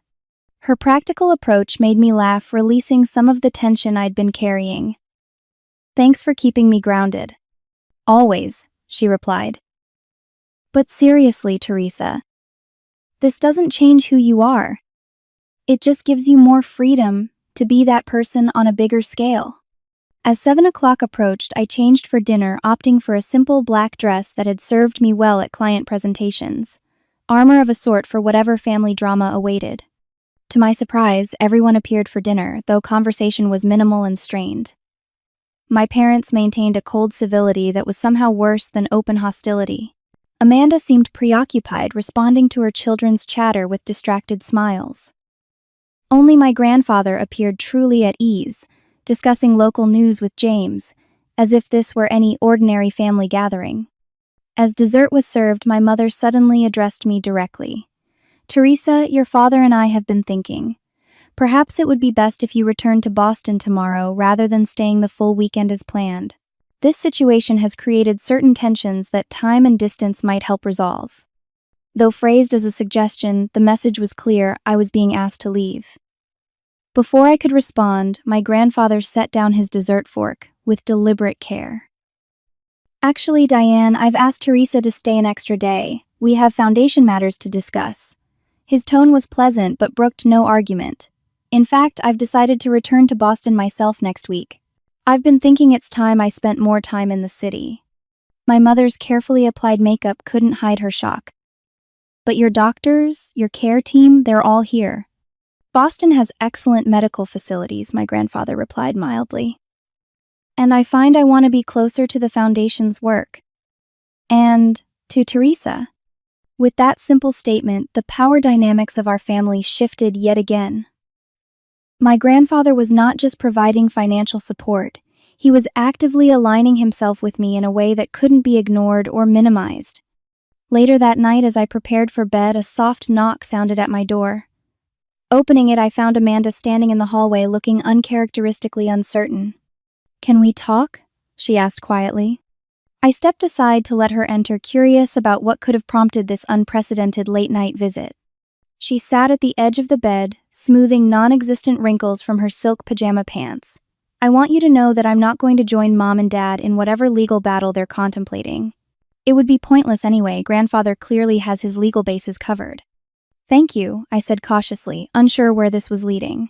Her practical approach made me laugh, releasing some of the tension I'd been carrying. "Thanks for keeping me grounded." "Always," she replied. "But seriously, Teresa, this doesn't change who you are. It just gives you more freedom to be that person on a bigger scale." As 7 o'clock approached, I changed for dinner, opting for a simple black dress that had served me well at client presentations. Armor of a sort for whatever family drama awaited. To my surprise, everyone appeared for dinner, though conversation was minimal and strained. My parents maintained a cold civility that was somehow worse than open hostility. Amanda seemed preoccupied, responding to her children's chatter with distracted smiles. Only my grandfather appeared truly at ease, discussing local news with James, as if this were any ordinary family gathering. As dessert was served, my mother suddenly addressed me directly. "Teresa, your father and I have been thinking. Perhaps it would be best if you returned to Boston tomorrow rather than staying the full weekend as planned. This situation has created certain tensions that time and distance might help resolve." Though phrased as a suggestion, the message was clear: I was being asked to leave. Before I could respond, my grandfather set down his dessert fork with deliberate care. "Actually, Diane, I've asked Teresa to stay an extra day. We have foundation matters to discuss." His tone was pleasant but brooked no argument. "In fact, I've decided to return to Boston myself next week. I've been thinking it's time I spent more time in the city." My mother's carefully applied makeup couldn't hide her shock. "But your doctors, your care team, they're all here." "Boston has excellent medical facilities," my grandfather replied mildly. "And I find I want to be closer to the foundation's work. And to Teresa." With that simple statement, the power dynamics of our family shifted yet again. My grandfather was not just providing financial support, he was actively aligning himself with me in a way that couldn't be ignored or minimized. Later that night, as I prepared for bed, a soft knock sounded at my door. Opening it, I found Amanda standing in the hallway, looking uncharacteristically uncertain. "Can we talk?" she asked quietly. I stepped aside to let her enter, curious about what could have prompted this unprecedented late-night visit. She sat at the edge of the bed, smoothing non-existent wrinkles from her silk pajama pants. "I want you to know that I'm not going to join Mom and Dad in whatever legal battle they're contemplating. It would be pointless anyway. Grandfather clearly has his legal bases covered." "Thank you," I said cautiously, unsure where this was leading.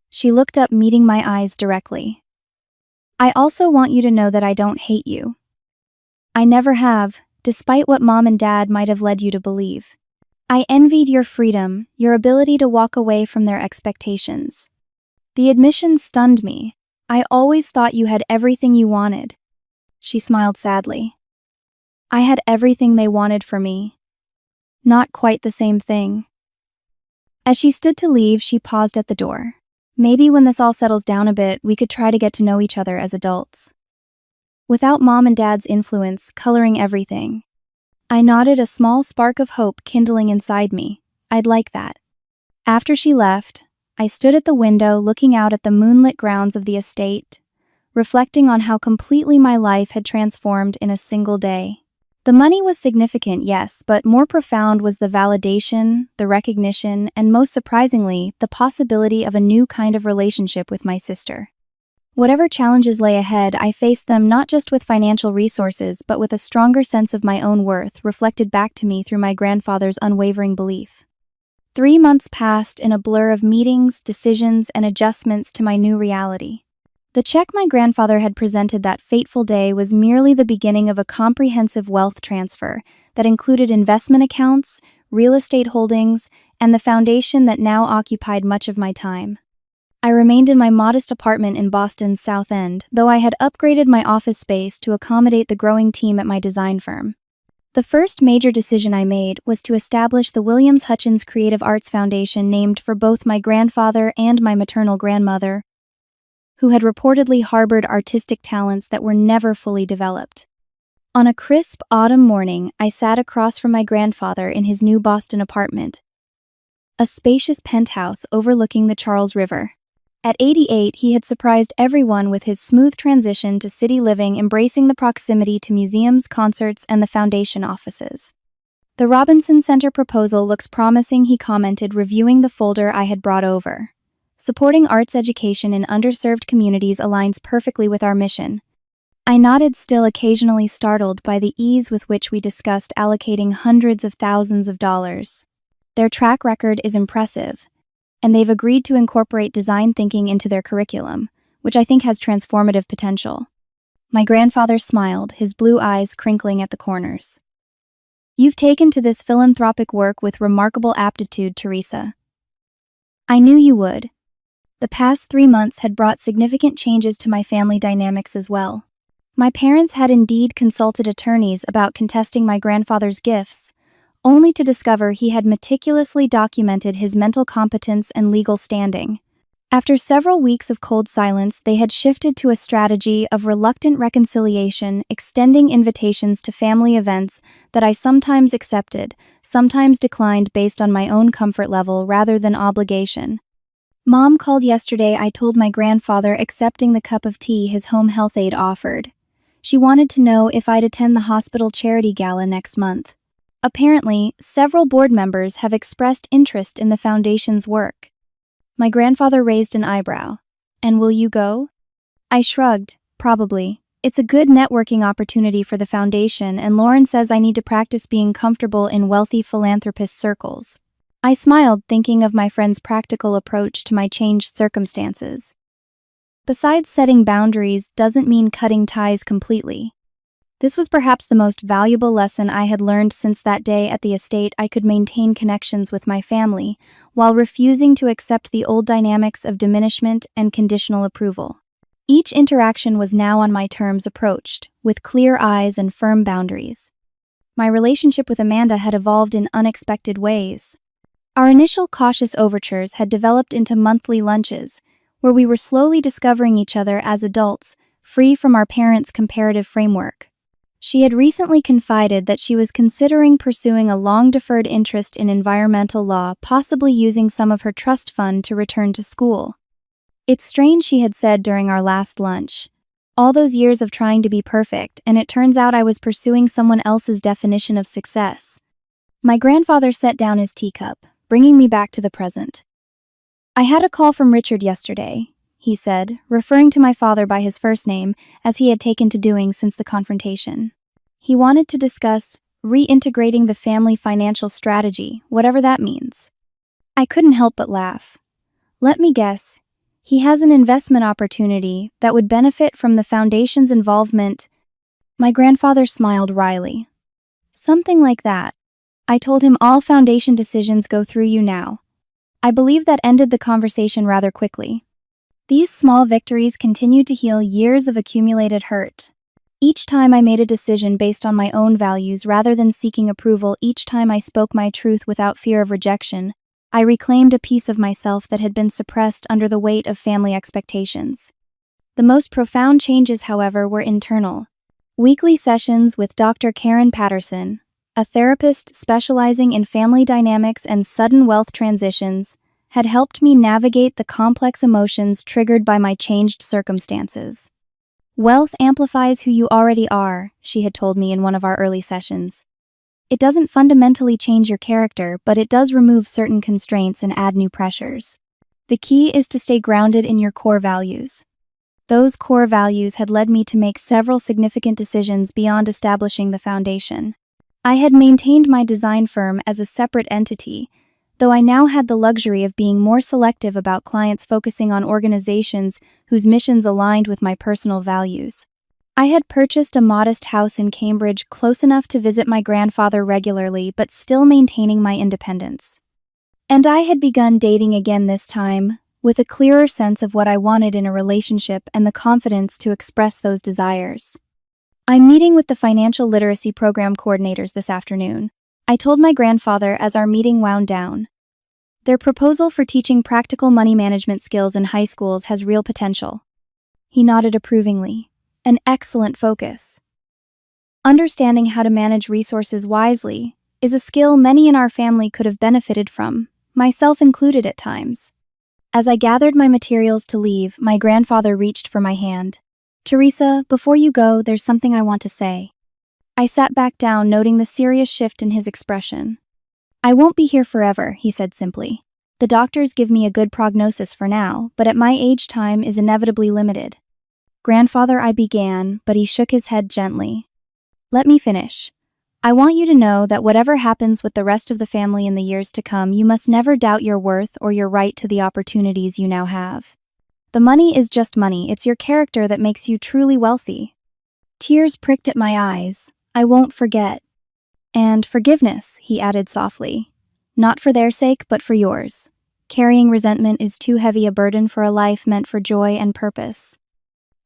She looked up, meeting my eyes directly. "I also want you to know that I don't hate you. I never have, despite what Mom and Dad might have led you to believe. I envied your freedom, your ability to walk away from their expectations. The admission stunned me. I always thought you had everything you wanted. She smiled sadly. I had everything they wanted for me. Not quite the same thing. As she stood to leave, she paused at the door. Maybe when this all settles down a bit, we could try to get to know each other as adults. Without Mom and Dad's influence coloring everything. I nodded, a small spark of hope kindling inside me. I'd like that. After she left, I stood at the window looking out at the moonlit grounds of the estate, reflecting on how completely my life had transformed in a single day. The money was significant, yes, but more profound was the validation, the recognition, and most surprisingly, the possibility of a new kind of relationship with my sister. Whatever challenges lay ahead, I faced them not just with financial resources, but with a stronger sense of my own worth reflected back to me through my grandfather's unwavering belief. 3 months passed in a blur of meetings, decisions, and adjustments to my new reality. The check my grandfather had presented that fateful day was merely the beginning of a comprehensive wealth transfer that included investment accounts, real estate holdings, and the foundation that now occupied much of my time. I remained in my modest apartment in Boston's South End, though I had upgraded my office space to accommodate the growing team at my design firm. The first major decision I made was to establish the Williams Hutchins Creative Arts Foundation, named for both my grandfather and my maternal grandmother, who had reportedly harbored artistic talents that were never fully developed. On a crisp autumn morning, I sat across from my grandfather in his new Boston apartment, a spacious penthouse overlooking the Charles River. At 88, he had surprised everyone with his smooth transition to city living, embracing the proximity to museums, concerts, and the foundation offices. The Robinson Center proposal looks promising, he commented, reviewing the folder I had brought over. Supporting arts education in underserved communities aligns perfectly with our mission. I nodded, still occasionally startled by the ease with which we discussed allocating hundreds of thousands of dollars. Their track record is impressive, and they've agreed to incorporate design thinking into their curriculum, which I think has transformative potential. My grandfather smiled, his blue eyes crinkling at the corners. You've taken to this philanthropic work with remarkable aptitude, Teresa. I knew you would. The past 3 months had brought significant changes to my family dynamics as well. My parents had indeed consulted attorneys about contesting my grandfather's gifts, only to discover he had meticulously documented his mental competence and legal standing. After several weeks of cold silence, they had shifted to a strategy of reluctant reconciliation, extending invitations to family events that I sometimes accepted, sometimes declined based on my own comfort level rather than obligation. Mom called yesterday. I told my grandfather accepting the cup of tea his home health aide offered. She wanted to know if I'd attend the hospital charity gala next month. Apparently, several board members have expressed interest in the foundation's work. My grandfather raised an eyebrow. And will you go? I shrugged. Probably. It's a good networking opportunity for the foundation, and Lauren says I need to practice being comfortable in wealthy philanthropist circles. I smiled, thinking of my friend's practical approach to my changed circumstances. Besides, setting boundaries doesn't mean cutting ties completely. This was perhaps the most valuable lesson I had learned since that day at the estate. I could maintain connections with my family while refusing to accept the old dynamics of diminishment and conditional approval. Each interaction was now on my terms, approached with clear eyes and firm boundaries. My relationship with Amanda had evolved in unexpected ways. Our initial cautious overtures had developed into monthly lunches, where we were slowly discovering each other as adults, free from our parents' comparative framework. She had recently confided that she was considering pursuing a long-deferred interest in environmental law, possibly using some of her trust fund to return to school. It's strange, she had said during our last lunch. All those years of trying to be perfect, and it turns out I was pursuing someone else's definition of success. My grandfather set down his teacup, bringing me back to the present. I had a call from Richard yesterday, he said, referring to my father by his first name, as he had taken to doing since the confrontation. He wanted to discuss reintegrating the family financial strategy, whatever that means. I couldn't help but laugh. Let me guess, he has an investment opportunity that would benefit from the foundation's involvement. My grandfather smiled wryly. Something like that. I told him all foundation decisions go through you now. I believe that ended the conversation rather quickly. These small victories continued to heal years of accumulated hurt. Each time I made a decision based on my own values rather than seeking approval, each time I spoke my truth without fear of rejection, I reclaimed a piece of myself that had been suppressed under the weight of family expectations. The most profound changes, however, were internal. Weekly sessions with Dr. Karen Patterson, a therapist specializing in family dynamics and sudden wealth transitions, had helped me navigate the complex emotions triggered by my changed circumstances. Wealth amplifies who you already are, she had told me in one of our early sessions. It doesn't fundamentally change your character, but it does remove certain constraints and add new pressures. The key is to stay grounded in your core values. Those core values had led me to make several significant decisions beyond establishing the foundation. I had maintained my design firm as a separate entity, though I now had the luxury of being more selective about clients, focusing on organizations whose missions aligned with my personal values. I had purchased a modest house in Cambridge, close enough to visit my grandfather regularly, but still maintaining my independence. And I had begun dating again, this time, with a clearer sense of what I wanted in a relationship and the confidence to express those desires. I'm meeting with the financial literacy program coordinators this afternoon, I told my grandfather as our meeting wound down. Their proposal for teaching practical money management skills in high schools has real potential. He nodded approvingly. An excellent focus. Understanding how to manage resources wisely is a skill many in our family could have benefited from, myself included at times. As I gathered my materials to leave, my grandfather reached for my hand. Teresa, before you go, there's something I want to say. I sat back down, noting the serious shift in his expression. I won't be here forever, he said simply. The doctors give me a good prognosis for now, but at my age, time is inevitably limited. Grandfather, I began, but he shook his head gently. Let me finish. I want you to know that whatever happens with the rest of the family in the years to come, you must never doubt your worth or your right to the opportunities you now have. The money is just money, it's your character that makes you truly wealthy. Tears pricked at my eyes. I won't forget. And forgiveness, he added softly. Not for their sake, but for yours. Carrying resentment is too heavy a burden for a life meant for joy and purpose.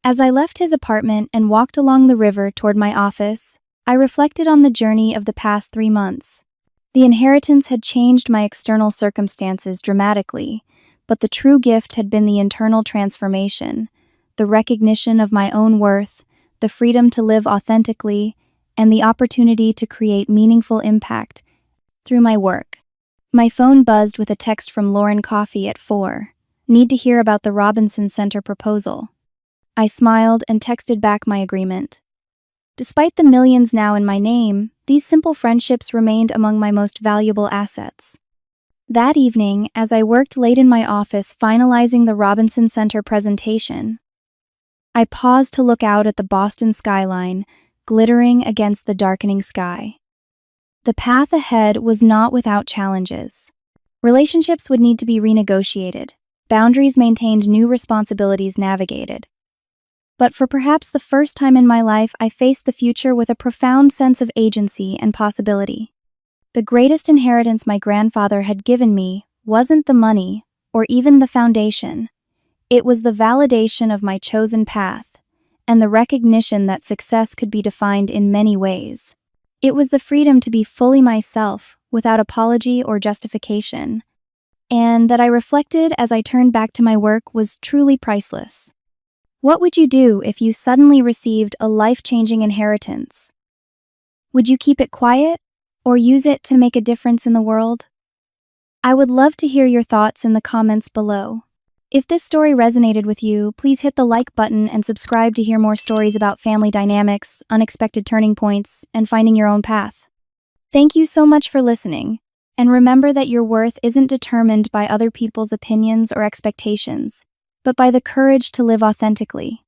As I left his apartment and walked along the river toward my office, I reflected on the journey of the past 3 months. The inheritance had changed my external circumstances dramatically, but the true gift had been the internal transformation, the recognition of my own worth, the freedom to live authentically, and the opportunity to create meaningful impact through my work. My phone buzzed with a text from Lauren Coffey at 4. Need to hear about the Robinson Center proposal. I smiled and texted back my agreement. Despite the millions now in my name, these simple friendships remained among my most valuable assets. That evening, as I worked late in my office finalizing the Robinson Center presentation, I paused to look out at the Boston skyline, glittering against the darkening sky. The path ahead was not without challenges. Relationships would need to be renegotiated, boundaries maintained, new responsibilities navigated. But for perhaps the first time in my life, I faced the future with a profound sense of agency and possibility. The greatest inheritance my grandfather had given me wasn't the money or even the foundation. It was the validation of my chosen path and the recognition that success could be defined in many ways. It was the freedom to be fully myself without apology or justification, and that I reflected as I turned back to my work was truly priceless. What would you do if you suddenly received a life-changing inheritance? Would you keep it quiet or use it to make a difference in the world? I would love to hear your thoughts in the comments below. If this story resonated with you, please hit the like button and subscribe to hear more stories about family dynamics, unexpected turning points, and finding your own path. Thank you so much for listening, and remember that your worth isn't determined by other people's opinions or expectations, but by the courage to live authentically.